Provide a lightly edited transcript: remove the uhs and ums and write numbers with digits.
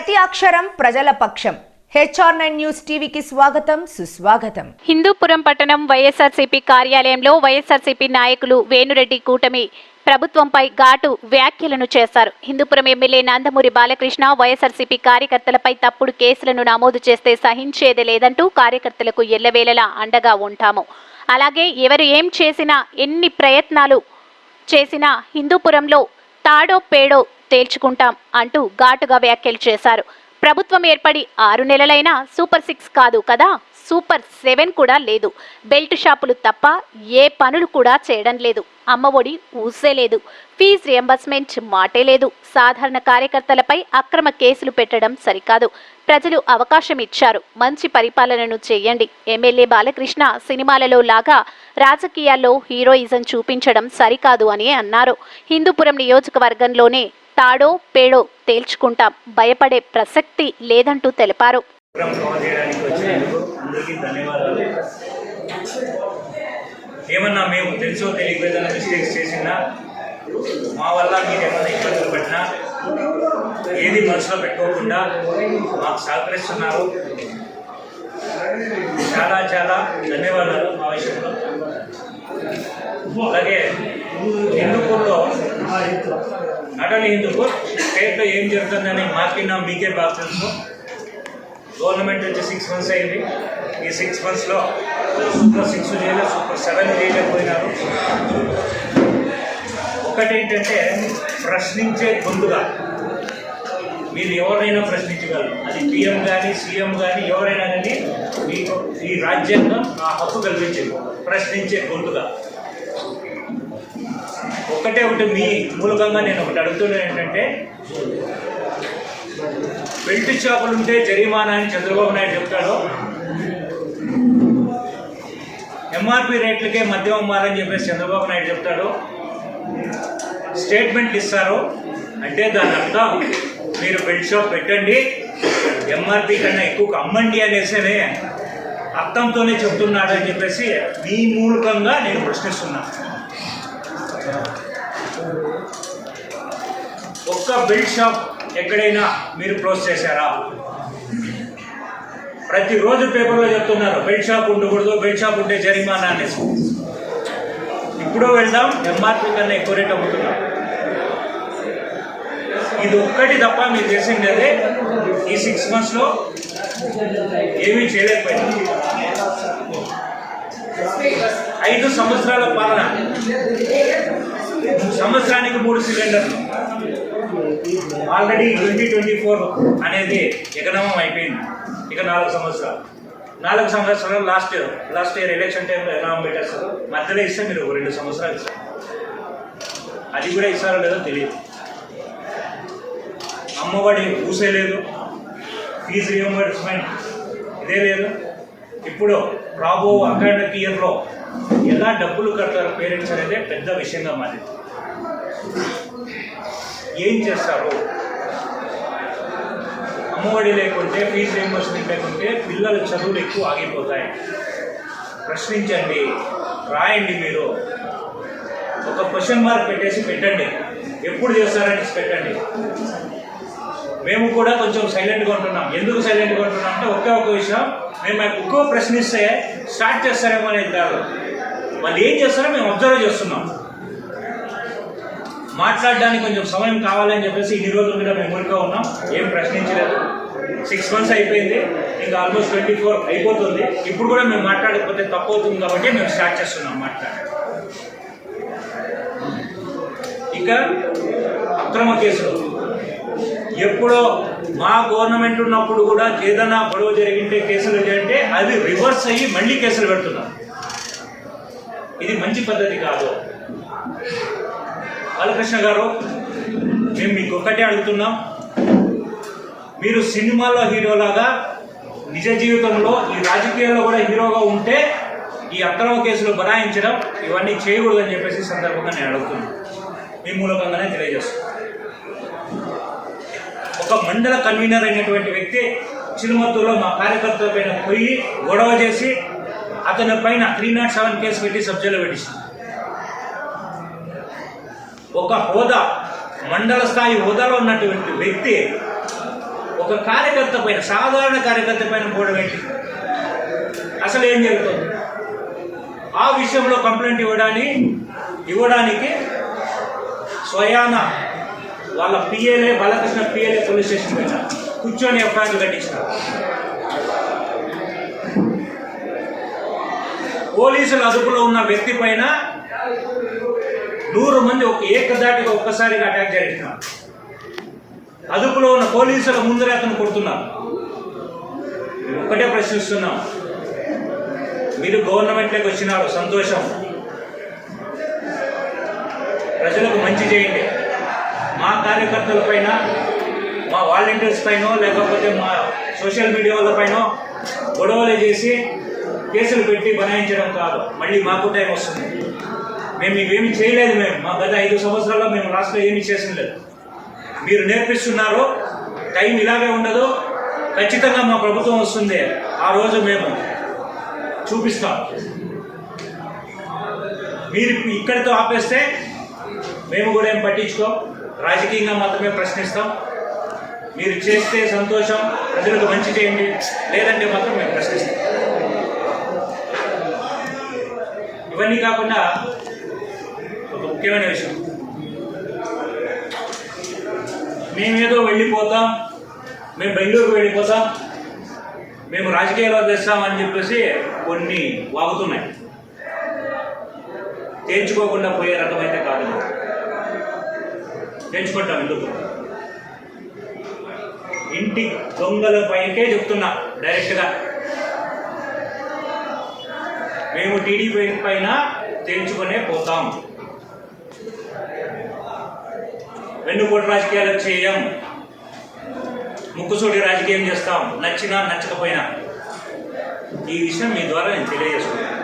ప్రతి అక్షరం ప్రజల పక్షం. HR9 న్యూస్ టీవీకి స్వాగతం, సుస్వాగతం. హిందూపురం పట్టణం వైఎస్ఆర్సీపీ కార్యాలయంలో వైఎస్ఆర్సీపీ నాయకులు వేణురెడ్డి కూటమి ప్రభుత్వంపై ఘాటు వ్యాఖ్యలను చేశారు. హిందూపురం ఎమ్మెల్యే నందమూరి బాలకృష్ణ వైఎస్ఆర్సీపీ కార్యకర్తలపై తప్పుడు కేసులను నమోదు చేస్తే సహించేది లేదంటూ కార్యకర్తలకు ఎల్లవేళలా అండగా ఉంటాము. అలాగే ఎవరు ఏం చేసినా, ఎన్ని ప్రయత్నాలు చేసినా హిందూపురంలో తాడో పేడో తేల్చుకుంటాం అంటూ ఘాటుగా వ్యాఖ్యలు చేశారు. ప్రభుత్వం ఏర్పడి 6 నెలలైనా సూపర్ 6 కాదు కదా, సూపర్ 7 కూడా లేదు. బెల్ట్ షాపులు తప్ప ఏ పనులు కూడా చేయడం లేదు. అమ్మఒడి ఊసే లేదు. ఫీజు రియంబర్స్మెంట్ మాటే లేదు. సాధారణ కార్యకర్తలపై అక్రమ కేసులు పెట్టడం సరికాదు. ప్రజలు అవకాశం ఇచ్చారు, మంచి పరిపాలనను చేయండి. ఎమ్మెల్యే బాలకృష్ణ సినిమాలలో లాగా రాజకీయాల్లో హీరోయిజం చూపించడం సరికాదు అని అన్నారు. హిందూపురం నియోజకవర్గంలోనే తాడో పేడో తేల్చుకుంటాం, భయపడే ప్రసక్తి లేదంటూ తెలిపారు. ఏమన్నా మేము తెలుసో తెలియక మిస్టేక్స్ చేసినా, మా వల్ల మీరు ఏమన్నా ఇబ్బందులు పడినా ఏది మనసులో పెట్టుకోకుండా మాకు సహకరిస్తున్నారు. చాలా చాలా ధన్యవాదాలు మా విషయంలో. అలాగే హిందూపూర్లో అటల్ హిందూపూర్ స్టేట్లో ఏం జరుగుతుందని మాకిన్నా మీకే బాగా తెలుసు. గవర్నమెంట్ వచ్చి 6 months అయింది. ఈ 6 monthsలో సూపర్ 6 చేయలేదు, సూపర్ 7 చేయలేకపోయినారు. ఒకటేంటంటే ప్రశ్నించే గొంతుగా మీరు ఎవరైనా ప్రశ్నించగలరు. అది PM కానీ సీఎం కానీ ఎవరైనా కానీ మీకు ఈ రాజ్యాంగం ఆ హక్కు కల్పించేది, ప్రశ్నించే గొంతుగా. ఒకటి మీ మూలకంగా నేను ఒకటి అడుగుతున్నాను, ఏంటంటే బెల్ట్ షాపులు ఉంటే జరిమానా అని చంద్రబాబు నాయుడు చెప్తాడు. MRP రేట్లకే మద్యం అమ్మాలని చెప్పేసి చంద్రబాబు నాయుడు చెప్తాడు. స్టేట్మెంట్లు ఇస్తారు అంటే దాని అర్థం మీరు బెల్ట్ షాప్ పెట్టండి, MRP కన్నా ఎక్కువ అమ్మండి అనేసే అర్థంతోనే చెప్తున్నాడు అని చెప్పేసి మీ మూలకంగా నేను ప్రశ్నిస్తున్నాను. ఒక్క బెల్ట్ షాప్ ఎక్కడైనా మీరు క్లోజ్ చేశారా? ప్రతిరోజు పేపర్లో చెప్తున్నారు బెల్ట్ షాప్ ఉండకూడదు, బెల్ట్ షాప్ ఉంటే జరిమానా అనేసి. ఇప్పుడు వెళ్దాం, MRP కన్నా ఎక్కువ రేట్ అమ్ముతున్నాం. ఇది ఒక్కటి తప్ప మీరు చేసింది అదే. ఈ 6 monthsలో ఏమీ చేయలేకపోయింది. 5 సంవత్సరాల పాలన, సంవత్సరానికి 3 సిలిండర్లు. ఆల్రెడీ 2024 అనేది ఎకనామం అయిపోయింది. ఇక 4 సంవత్సరాలు. 4 సంవత్సరాలు లాస్ట్ ఇయర్ ఎలక్షన్ టైంలో ఎకనామం పెట్టేస్తారు. మధ్యలో ఇస్తే మీరు 2 సంవత్సరాలు ఇస్తారు. అది కూడా ఇస్తారో లేదో తెలియదు. అమ్మఒడి ఊసే లేదు, ఫీజు రియంబర్స్మెంట్ ఇదే లేదు. ఇప్పుడు రాబో అకాడమిక్ ఇయర్లో ఎలా డబ్బులు కడతారు పేరెంట్స్ అనేది పెద్ద విషయంగా మారింది. ఏం చేస్తారు? అమ్మఒడి లేకుంటే, ఫీజు రియంబర్స్మెంట్ లేకుంటే పిల్లల చదువులు ఎక్కువ ఆగిపోతాయి. ప్రశ్నించండి, రాయండి. మీరు ఒక క్వశ్చన్ మార్క్ పెట్టండి, ఎప్పుడు చేస్తారని పెట్టండి. మేము కూడా కొంచెం సైలెంట్గా ఉంటున్నాం. ఎందుకు సైలెంట్గా ఉంటున్నాం అంటే ఒక విషయం, మేము ఎక్కువ ప్రశ్నిస్తే స్టార్ట్ చేస్తారేమో అనేది కాదు, వాళ్ళు ఏం చేస్తారో మేము అబ్జర్వ్ చేస్తున్నాం. మాట్లాడడానికి కొంచెం సమయం కావాలని చెప్పేసి ఇన్ని రోజులు కూడా మేము ఊరికే ఉన్నాం, ఏం ప్రశ్నించలేదు. 6 months అయిపోయింది, ఇంకా ఆల్మోస్ట్ 24 అయిపోతుంది. ఇప్పుడు కూడా మేము మాట్లాడకపోతే తప్పు అవుతుంది కాబట్టి మేము స్టార్ట్ చేస్తున్నాం మాట్లాడడం. ఇక అక్రమ కేసులు ఎప్పుడో మా గవర్నమెంట్ ఉన్నప్పుడు కూడా ఏదైనా గొడవ జరిగింటే కేసులు అంటే అది రివర్స్ అయ్యి మళ్ళీ కేసులు పెడుతున్నారు. ఇది మంచి పద్ధతి కాదు. బాలకృష్ణ గారు, మేము మీకు ఒక్కటే అడుగుతున్నాం, మీరు సినిమాలో హీరోలాగా నిజ జీవితంలో ఈ రాజకీయాల్లో కూడా హీరోగా ఉంటే ఈ అక్రమ కేసులు బనాయించడం ఇవన్నీ చేయకూడదని చెప్పేసి సందర్భంగా నేను అడుగుతున్నాను. మీ మూలకంగానే తెలియజేస్తున్నాను. ఒక మండల కన్వీనర్ అయినటువంటి వ్యక్తి చిరుమత్తూరులో మా కార్యకర్తల పైన పోయి గొడవ చేసి అతని పైన 307 కేసు పెట్టి సబ్జెక్టులో పెట్టించింది. ఒక హోదా, మండల స్థాయి హోదాలో ఉన్నటువంటి వ్యక్తి ఒక కార్యకర్త పైన, సాధారణ కార్యకర్త పైన గొడవ పెట్టి అసలు ఏం జరుగుతుంది? ఆ విషయంలో కంప్లైంట్ ఇవ్వడానికి స్వయాన వాళ్ళ పిఏలే, బాలకృష్ణ పిఏలే పోలీస్ స్టేషన్ పైన కూర్చొని ఎఫ్ఐఆర్లు కట్టించినారు. పోలీసుల అదుపులో ఉన్న వ్యక్తి పైన 100 మంది ఏకదాటిగా ఒక్కసారిగా అటాక్ జరిగినారు. అదుపులో ఉన్న పోలీసుల ముందరే అతను కొడుతున్నారు. ఒక్కటే ప్రశ్నిస్తున్నాం, మీరు గవర్నమెంట్లోకి వచ్చినారు, సంతోషం, ప్రజలకు మంచి చేయండి. మా కార్యకర్తల పైన, మా వాలంటీర్స్ పైన, లేకపోతే మా సోషల్ మీడియా వాళ్ళ పైన గొడవలు చేసి కేసులు పెట్టి బనాయించడం కాదు. మళ్ళీ మాకు టైం వస్తుంది. మేము ఇవేమి చేయలేదు. మా గత 5 సంవత్సరాల్లో మేము రాష్ట్రంలో ఏమీ చేసిన లేదు. మీరు నేర్పిస్తున్నారు, టైం ఇలాగే ఉండదు. ఖచ్చితంగా మా ప్రభుత్వం వస్తుంది, ఆ రోజు మేము చూపిస్తాం. మీరు ఇక్కడితో ఆపేస్తే మేము కూడా ఏం పట్టించుకోం, రాజకీయంగా మాత్రమే ప్రశ్నిస్తాం. మీరు చేస్తే సంతోషం, ప్రజలకు మంచి చేయండి, లేదంటే మాత్రం మేము ప్రశ్నిస్తాం. ఇవన్నీ కాకుండా ఒక ముఖ్యమైన విషయం, మేమేదో వెళ్ళిపోతాం, మేము బెంగళూరుకు వెళ్ళిపోతాం, మేము రాజకీయాల్లో తెస్తామని చెప్పేసి కొన్ని వాగుతున్నాయి. తేల్చుకోకుండా పోయే రకమైతే కాదు. తెంచుకుంటాం. ఎందుకు? ఇంటి దొంగల పైకే చెప్తున్నా డైరెక్ట్గా, మేము టీడీపీ పైన తెంచుకునే పోతాం. వెన్నుపోటు రాజకీయాలు చేయం, ముక్కుసూడి రాజకీయం చేస్తాం, నచ్చినా నచ్చకపోయినా. ఈ విషయం మీ ద్వారా నేను తెలియజేసుకుంటాను.